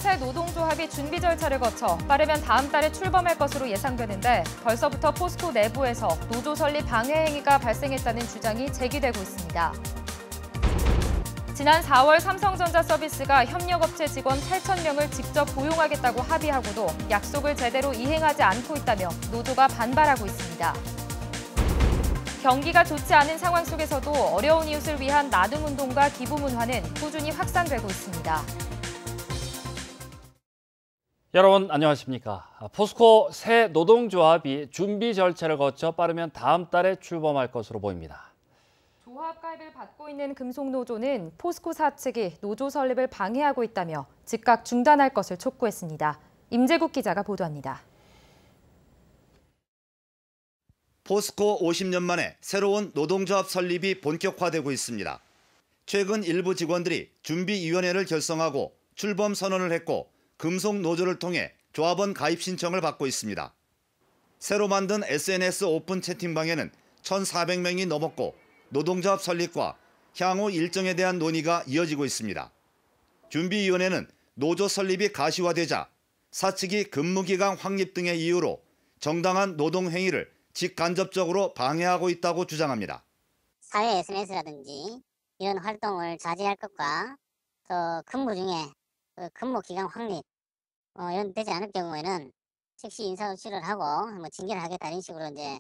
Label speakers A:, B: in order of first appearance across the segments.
A: 새 노동조합이 준비 절차를 거쳐 빠르면 다음 달에 출범할 것으로 예상되는데 벌써부터 포스코 내부에서 노조 설립 방해 행위가 발생했다는 주장이 제기되고 있습니다. 지난 4월 삼성전자 서비스가 협력업체 직원 8,000명을 직접 고용하겠다고 합의하고도 약속을 제대로 이행하지 않고 있다며 노조가 반발하고 있습니다. 경기가 좋지 않은 상황 속에서도 어려운 이웃을 위한 나눔운동과 기부문화는 꾸준히 확산되고 있습니다.
B: 여러분 안녕하십니까. 포스코 새 노동조합이 준비 절차를 거쳐 빠르면 다음 달에 출범할 것으로 보입니다.
A: 조합 가입을 받고 있는 금속노조는 포스코사 측이 노조 설립을 방해하고 있다며 즉각 중단할 것을 촉구했습니다. 임재국 기자가 보도합니다.
C: 포스코 50년 만에 새로운 노동조합 설립이 본격화되고 있습니다. 최근 일부 직원들이 준비위원회를 결성하고 출범 선언을 했고 금속노조를 통해 조합원 가입 신청을 받고 있습니다. 새로 만든 SNS 오픈 채팅방에는 1,400명이 넘었고 노동조합 설립과 향후 일정에 대한 논의가 이어지고 있습니다. 준비위원회는 노조 설립이 가시화되자 사측이 근무기간 확립 등의 이유로 정당한 노동행위를 직간접적으로 방해하고 있다고 주장합니다.
D: 사회 SNS라든지 이런 활동을 자제할 것과 또 근무 중에 근무 기간 확립 이런 되지 않을 경우에는 즉시 인사조치를 하고 징계를 하겠다 이런 식으로 이제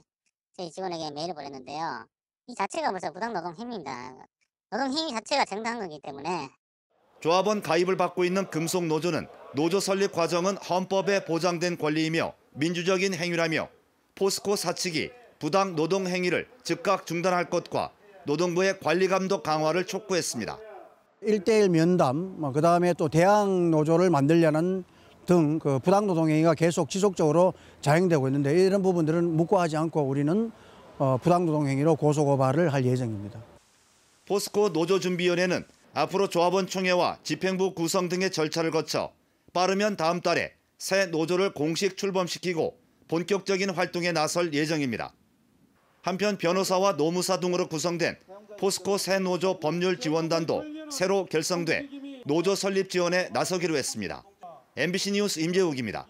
D: 저희 직원에게 메일을 보냈는데요. 이 자체가 벌써 부당노동 행위입니다. 노동 행위 자체가 정당한 거기 때문에.
C: 조합원 가입을 받고 있는 금속노조는 노조 설립 과정은 헌법에 보장된 권리이며 민주적인 행위라며 포스코 사측이 부당 노동 행위를 즉각 중단할 것과 노동부의 관리 감독 강화를 촉구했습니다.
E: 1대1 면담, 그다음에 또 대항 노조를 만들려는 등 그 부당 노동 행위가 계속 지속적으로 자행되고 있는데 이런 부분들은 묵과하지 않고 우리는 부당 노동 행위로 고소 고발을 할 예정입니다.
C: 포스코 노조준비위원회는 앞으로 조합원 총회와 집행부 구성 등의 절차를 거쳐 빠르면 다음 달에 새 노조를 공식 출범시키고 본격적인 활동에 나설 예정입니다. 한편 변호사와 노무사 등으로 구성된 포스코 새 노조 법률 지원단도 새로 결성돼 노조 설립 지원에 나서기로 했습니다. MBC 뉴스 임재욱입니다.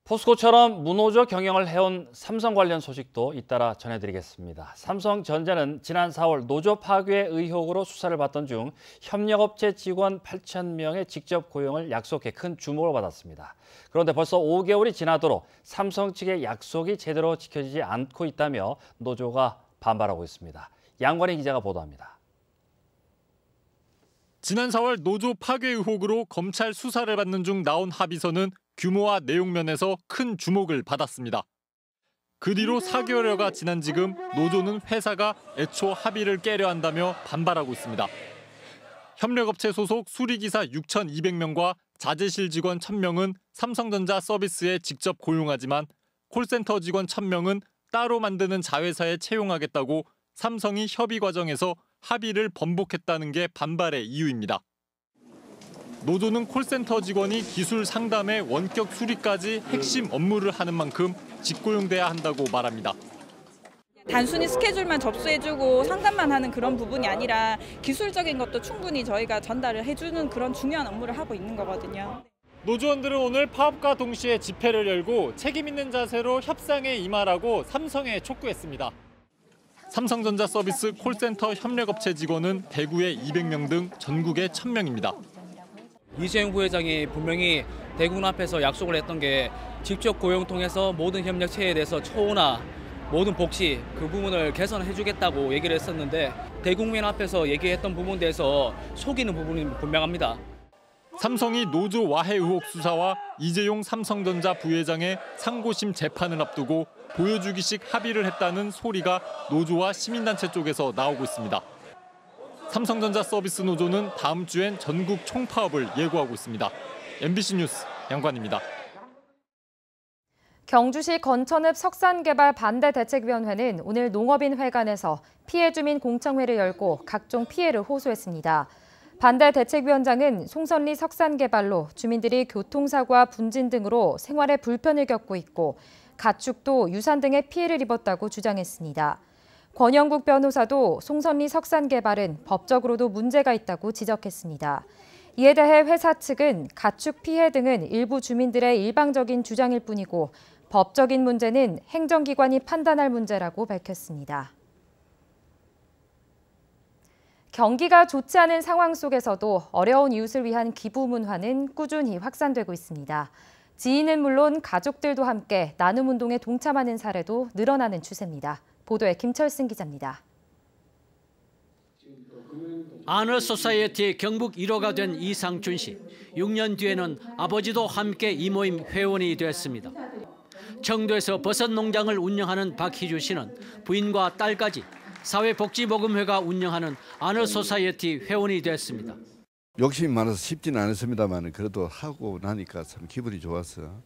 B: 포스코처럼 무노조 경영을 해온 삼성 관련 소식도 잇따라 전해드리겠습니다. 삼성전자는 지난 4월 노조 파괴 의혹으로 수사를 받던 중 협력업체 직원 8,000명의 직접 고용을 약속해 큰 주목을 받았습니다. 그런데 벌써 5개월이 지나도록 삼성 측의 약속이 제대로 지켜지지 않고 있다며 노조가 반발하고 있습니다. 양관희 기자가 보도합니다.
F: 지난 4월 노조 파괴 의혹으로 검찰 수사를 받는 중 나온 합의서는 규모와 내용 면에서 큰 주목을 받았습니다. 그 뒤로 4개월여가 지난 지금 노조는 회사가 애초 합의를 깨려 한다며 반발하고 있습니다. 협력업체 소속 수리기사 6,200명과 자재실 직원 1,000명은 삼성전자 서비스에 직접 고용하지만 콜센터 직원 1,000명은 따로 만드는 자회사에 채용하겠다고 삼성이 협의 과정에서 합의를 번복했다는 게 반발의 이유입니다. 노조는 콜센터 직원이 기술 상담에 원격 수리까지 핵심 업무를 하는 만큼 직고용돼야 한다고 말합니다.
G: 단순히 스케줄만 접수해주고 상담만 하는 그런 부분이 아니라 기술적인 것도 충분히 저희가 전달을 해주는 그런 중요한 업무를 하고 있는 거거든요.
F: 노조원들은 오늘 파업과 동시에 집회를 열고 책임 있는 자세로 협상에 임하라고 삼성에 촉구했습니다. 삼성전자 서비스 콜센터 협력업체 직원은 대구에 200명 등 전국에 1,000명입니다.
H: 이재용 부회장이 분명히 대국민 앞에서 약속을 했던 게 직접 고용 통해서 모든 협력체에 대해서 처우나 모든 복지 그 부분을 개선해주겠다고 얘기를 했었는데 대국민 앞에서 얘기했던 부분에 대해서 속이는 부분이 분명합니다.
F: 삼성이 노조 와해 의혹 수사와 이재용 삼성전자 부회장의 상고심 재판을 앞두고 보여주기식 합의를 했다는 소리가 노조와 시민단체 쪽에서 나오고 있습니다. 삼성전자 서비스 노조는 다음 주엔 전국 총파업을 예고하고 있습니다. MBC 뉴스 양관입니다.
A: 경주시 건천읍 석산개발 반대대책위원회는 오늘 농업인회관에서 피해 주민 공청회를 열고 각종 피해를 호소했습니다. 반대대책위원장은 송선리 석산개발로 주민들이 교통사고와 분진 등으로 생활에 불편을 겪고 있고 가축도 유산 등의 피해를 입었다고 주장했습니다. 권영국 변호사도 송선리 석산개발은 법적으로도 문제가 있다고 지적했습니다. 이에 대해 회사 측은 가축 피해 등은 일부 주민들의 일방적인 주장일 뿐이고 법적인 문제는 행정기관이 판단할 문제라고 밝혔습니다. 경기가 좋지 않은 상황 속에서도 어려운 이웃을 위한 기부 문화는 꾸준히 확산되고 있습니다. 지인은 물론 가족들도 함께 나눔 운동에 동참하는 사례도 늘어나는 추세입니다. 보도에 김철승 기자입니다.
I: 아너소사이어티 경북 1호가 된 이상준 씨. 6년 뒤에는 아버지도 함께 이 모임 회원이 됐습니다. 청도에서 버섯 농장을 운영하는 박희주 씨는 부인과 딸까지 사회복지모금회가 운영하는 아너소사이어티 회원이 됐습니다.
J: 욕심이 많아서 쉽지는 않았습니다만 그래도 하고 나니까 참 기분이 좋았어.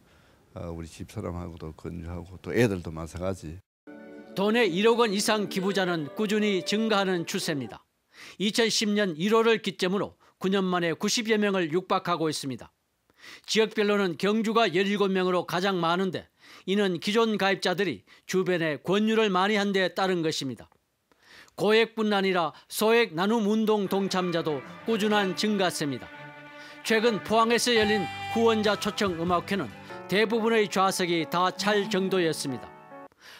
J: 우리 집사람하고도 건조하고 또 애들도 마찬가지.
I: 도내 1억 원 이상 기부자는 꾸준히 증가하는 추세입니다. 2010년 1월을 기점으로 9년 만에 90여 명을 육박하고 있습니다. 지역별로는 경주가 17명으로 가장 많은데 이는 기존 가입자들이 주변에 권유를 많이 한 데 따른 것입니다. 고액뿐 아니라 소액 나눔 운동 동참자도 꾸준한 증가세입니다. 최근 포항에서 열린 후원자 초청 음악회는 대부분의 좌석이 다 찰 정도였습니다.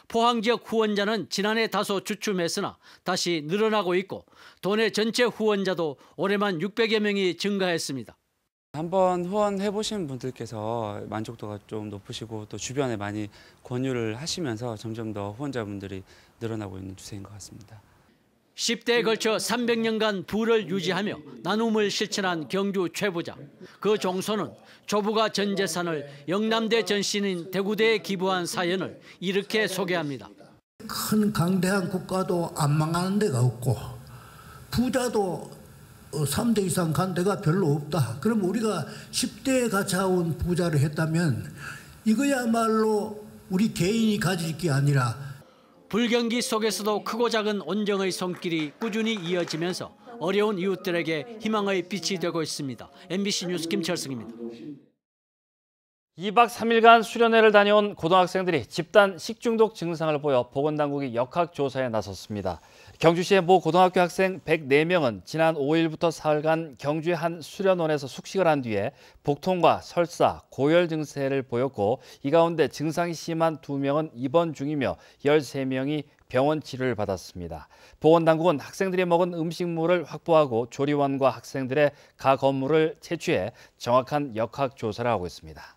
I: 포항 지역 후원자는 지난해 다소 주춤했으나 다시 늘어나고 있고 도내 전체 후원자도 올해만 600여 명이 증가했습니다.
K: 한번 후원해 보신 분들께서 만족도가 좀 높으시고 또 주변에 많이 권유를 하시면서 점점 더 후원자분들이 늘어나고 있는 추세인 것 같습니다.
I: 10대에 걸쳐 300년간 부를 유지하며 나눔을 실천한 경주 최부자. 그 종소는 조부가 전 재산을 영남대 전신인 대구대에 기부한 사연을 이렇게 소개합니다.
L: 큰 강대한 국가도 안 망하는 데가 없고 부자도 3대 이상 간 데가 별로 없다. 그럼 우리가 10대에 가차온 부자를 했다면 이거야말로 우리 개인이 가질 게 아니라
I: 불경기 속에서도 크고 작은 온정의 손길이 꾸준히 이어지면서 어려운 이웃들에게 희망의 빛이 되고 있습니다. MBC 뉴스 김철승입니다.
B: 2박 3일간 수련회를 다녀온 고등학생들이 집단 식중독 증상을 보여 보건당국이 역학조사에 나섰습니다. 경주시의 모 고등학교 학생 104명은 지난 5일부터 사흘간 경주의 한 수련원에서 숙식을 한 뒤에 복통과 설사, 고열 증세를 보였고 이 가운데 증상이 심한 2명은 입원 중이며 13명이 병원 치료를 받았습니다. 보건당국은 학생들이 먹은 음식물을 확보하고 조리원과 학생들의 가 건물을 채취해 정확한 역학조사를 하고 있습니다.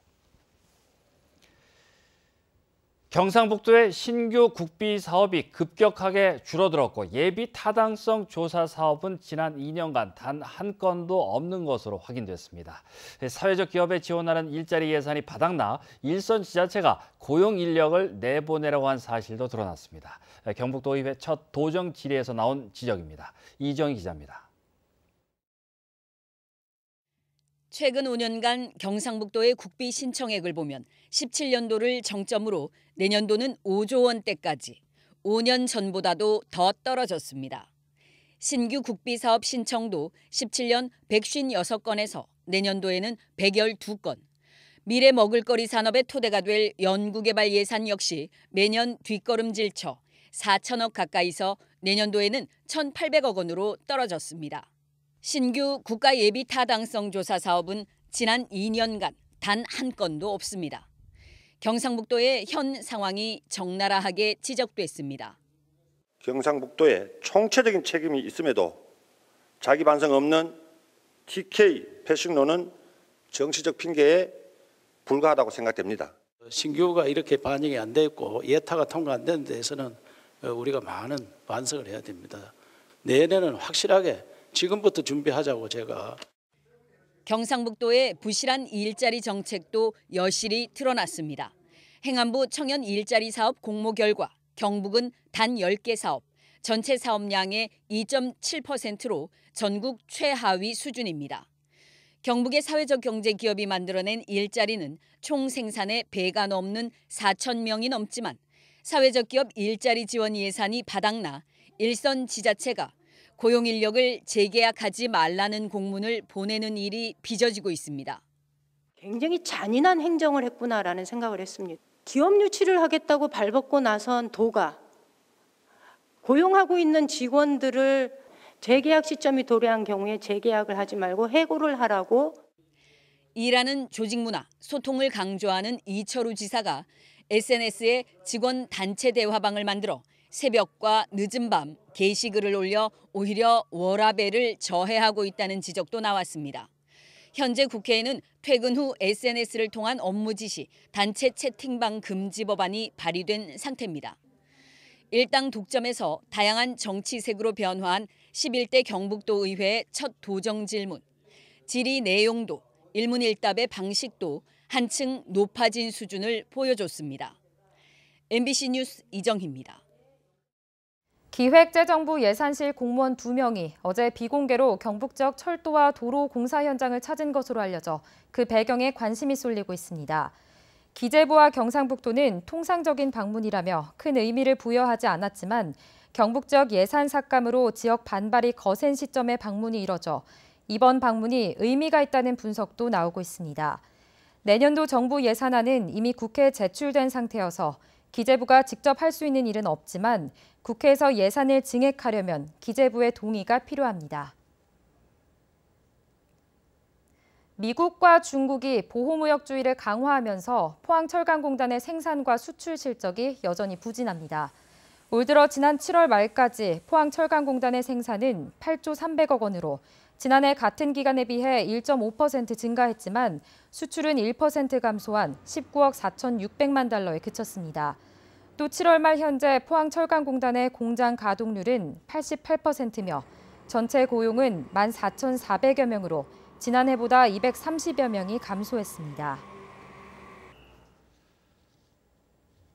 B: 경상북도의 신규 국비 사업이 급격하게 줄어들었고 예비 타당성 조사 사업은 지난 2년간 단 한 건도 없는 것으로 확인됐습니다. 사회적 기업에 지원하는 일자리 예산이 바닥나 일선 지자체가 고용 인력을 내보내라고 한 사실도 드러났습니다. 경북도의회 첫 도정 질의에서 나온 지적입니다. 이정희 기자입니다.
M: 최근 5년간 경상북도의 국비 신청액을 보면 17년도를 정점으로 내년도는 5조 원대까지 5년 전보다도 더 떨어졌습니다. 신규 국비 사업 신청도 17년 156건에서 내년도에는 112건. 미래 먹을거리 산업의 토대가 될 연구개발 예산 역시 매년 뒷걸음질쳐 4천억 가까이서 내년도에는 1,800억 원으로 떨어졌습니다. 신규 국가 예비 타당성 조사 사업은 지난 2년간 단 한 건도 없습니다. 경상북도의 현 상황이 적나라하게 지적됐습니다.
N: 경상북도에 총체적인 책임이 있음에도 자기 반성 없는 TK 패싱론은 정치적 핑계에 불과하다고 생각됩니다.
O: 신규가 이렇게 반영이 안 됐고 예타가 통과 안 된 데에서는 우리가 많은 반성을 해야 됩니다. 내년에는 확실하게 지금부터 준비하자고 제가.
M: 경상북도의 부실한 일자리 정책도 여실히 드러났습니다. 행안부 청년 일자리 사업 공모 결과 경북은 단 10개 사업, 전체 사업량의 2.7%로 전국 최하위 수준입니다. 경북의 사회적 경제 기업이 만들어낸 일자리는 총 생산의 배가 넘는 4천 명이 넘지만 사회적 기업 일자리 지원 예산이 바닥나 일선 지자체가 고용 인력을 재계약하지 말라는 공문을 보내는 일이 빚어지고 있습니다.
P: 굉장히 잔인한 행정을 했구나라는 생각을 했습니다. 기업 유치를 하겠다고 발벗고 나선 도가 고용하고 있는 직원들을 재계약 시점이 도래한 경우에 재계약을 하지 말고 해고를 하라고.
M: 일하는 조직 문화, 소통을 강조하는 이철우 지사가 SNS에 직원 단체 대화방을 만들어 새벽과 늦은 밤 게시글을 올려 오히려 워라밸을 저해하고 있다는 지적도 나왔습니다. 현재 국회에는 퇴근 후 SNS를 통한 업무 지시, 단체 채팅방 금지 법안이 발의된 상태입니다. 일당 독점에서 다양한 정치색으로 변화한 11대 경북도 의회의 첫 도정 질문. 질의 내용도 일문일답의 방식도 한층 높아진 수준을 보여줬습니다. MBC 뉴스 이정희입니다.
A: 기획재정부 예산실 공무원 2명이 어제 비공개로 경북 지역 철도와 도로 공사 현장을 찾은 것으로 알려져 그 배경에 관심이 쏠리고 있습니다. 기재부와 경상북도는 통상적인 방문이라며 큰 의미를 부여하지 않았지만 경북 지역 예산 삭감으로 지역 반발이 거센 시점에 방문이 이뤄져 이번 방문이 의미가 있다는 분석도 나오고 있습니다. 내년도 정부 예산안은 이미 국회에 제출된 상태여서 기재부가 직접 할 수 있는 일은 없지만 국회에서 예산을 증액하려면 기재부의 동의가 필요합니다. 미국과 중국이 보호무역주의를 강화하면서 포항철강공단의 생산과 수출 실적이 여전히 부진합니다. 올 들어 지난 7월 말까지 포항철강공단의 생산은 8조 300억 원으로 지난해 같은 기간에 비해 1.5% 증가했지만 수출은 1% 감소한 19억 4,600만 달러에 그쳤습니다. 또 7월 말 현재 포항철강공단의 공장 가동률은 88%며 전체 고용은 14,400여 명으로 지난해보다 230여 명이 감소했습니다.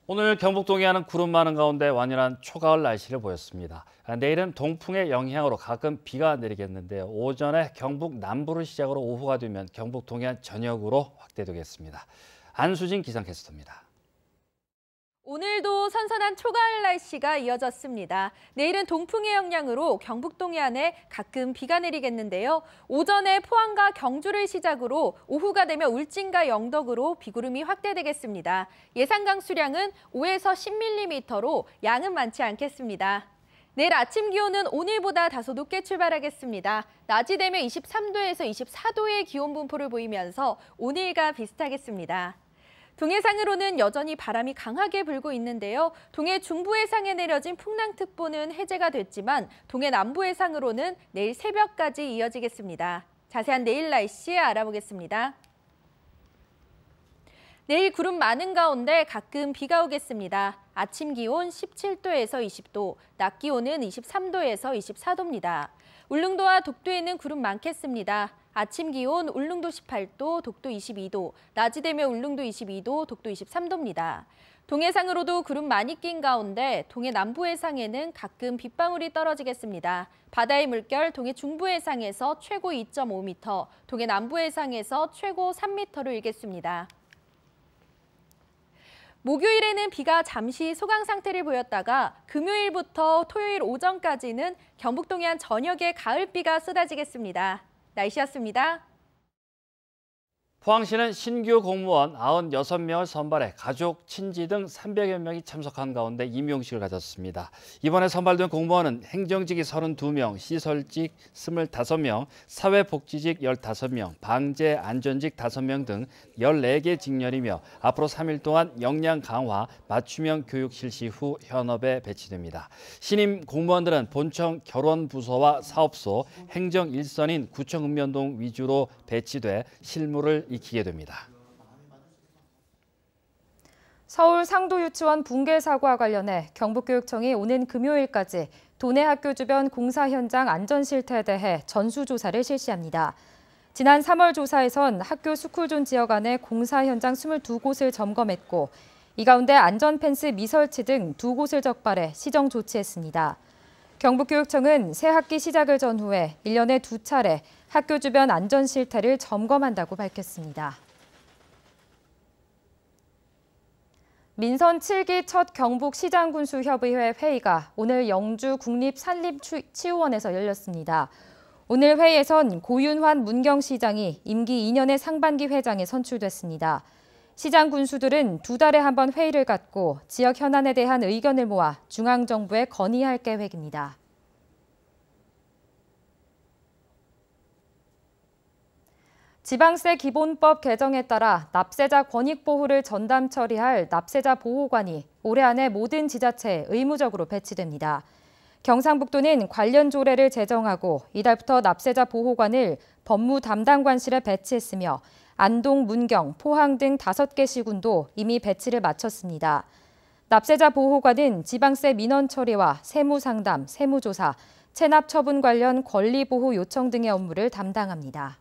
B: 오늘 경북 동해안은 구름 많은 가운데 완연한 초가을 날씨를 보였습니다. 내일은 동풍의 영향으로 가끔 비가 내리겠는데요. 오전에 경북 남부를 시작으로 오후가 되면 경북 동해안 전역으로 확대되겠습니다. 안수진 기상캐스터입니다.
Q: 오늘도 선선한 초가을 날씨가 이어졌습니다. 내일은 동풍의 영향으로 경북 동해안에 가끔 비가 내리겠는데요. 오전에 포항과 경주를 시작으로 오후가 되면 울진과 영덕으로 비구름이 확대되겠습니다. 예상 강수량은 5에서 10mm로 양은 많지 않겠습니다. 내일 아침 기온은 오늘보다 다소 높게 출발하겠습니다. 낮이 되면 23도에서 24도의 기온 분포를 보이면서 오늘과 비슷하겠습니다. 동해상으로는 여전히 바람이 강하게 불고 있는데요. 동해 중부 해상에 내려진 풍랑특보는 해제가 됐지만 동해 남부 해상으로는 내일 새벽까지 이어지겠습니다. 자세한 내일 날씨 알아보겠습니다. 내일 구름 많은 가운데 가끔 비가 오겠습니다. 아침 기온 17도에서 20도, 낮 기온은 23도에서 24도입니다. 울릉도와 독도에는 구름 많겠습니다. 아침 기온 울릉도 18도, 독도 22도, 낮이 되면 울릉도 22도, 독도 23도입니다. 동해상으로도 구름 많이 낀 가운데 동해 남부 해상에는 가끔 빗방울이 떨어지겠습니다. 바다의 물결 동해 중부 해상에서 최고 2.5m, 동해 남부 해상에서 최고 3m로 일겠습니다. 목요일에는 비가 잠시 소강 상태를 보였다가 금요일부터 토요일 오전까지는 경북 동해안 전역에 가을비가 쏟아지겠습니다. 날씨였습니다.
B: 포항시는 신규 공무원 96명을 선발해 가족, 친지 등 300여 명이 참석한 가운데 임용식을 가졌습니다. 이번에 선발된 공무원은 행정직이 32명, 시설직 25명, 사회복지직 15명, 방재, 안전직 5명 등 14개 직렬이며 앞으로 3일 동안 역량 강화, 맞춤형 교육 실시 후 현업에 배치됩니다. 신임 공무원들은 본청 결원부서와 사업소, 행정 일선인 구청 읍면동 위주로 배치돼 실무를 익히게 됩니다.
A: 서울 상도유치원 붕괴 사고와 관련해 경북교육청이 오는 금요일까지 도내 학교 주변 공사 현장 안전 실태에 대해 전수조사를 실시합니다. 지난 3월 조사에선 학교 스쿨존 지역 안에 공사 현장 22곳을 점검했고 이 가운데 안전 펜스 미설치 등 2곳을 적발해 시정 조치했습니다. 경북교육청은 새 학기 시작을 전후해 1년에 2차례 학교 주변 안전 실태를 점검한다고 밝혔습니다. 민선 7기 첫 경북시장군수협의회 회의가 오늘 영주 국립산림치유원에서 열렸습니다. 오늘 회의에선 고윤환 문경시장이 임기 2년의 상반기 회장에 선출됐습니다. 시장 군수들은 2달에 한 번 회의를 갖고 지역 현안에 대한 의견을 모아 중앙정부에 건의할 계획입니다. 지방세 기본법 개정에 따라 납세자 권익 보호를 전담 처리할 납세자 보호관이 올해 안에 모든 지자체에 의무적으로 배치됩니다. 경상북도는 관련 조례를 제정하고 이달부터 납세자 보호관을 법무 담당관실에 배치했으며 안동, 문경, 포항 등 5개 시군도 이미 배치를 마쳤습니다. 납세자 보호관은 지방세 민원 처리와 세무 상담, 세무조사, 체납 처분 관련 권리 보호 요청 등의 업무를 담당합니다.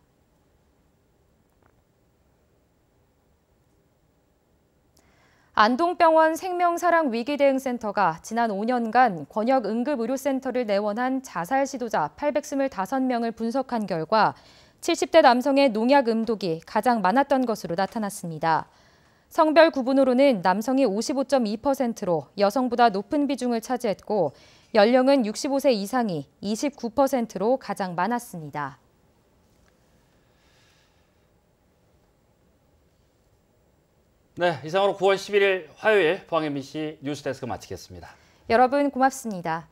A: 안동병원 생명사랑위기대응센터가 지난 5년간 권역응급의료센터를 내원한 자살 시도자 825명을 분석한 결과 70대 남성의 농약 음독이 가장 많았던 것으로 나타났습니다. 성별 구분으로는 남성이 55.2%로 여성보다 높은 비중을 차지했고 연령은 65세 이상이 29%로 가장 많았습니다.
B: 네, 이상으로 9월 11일 화요일 포항 MBC 뉴스데스크 마치겠습니다.
A: 여러분 고맙습니다.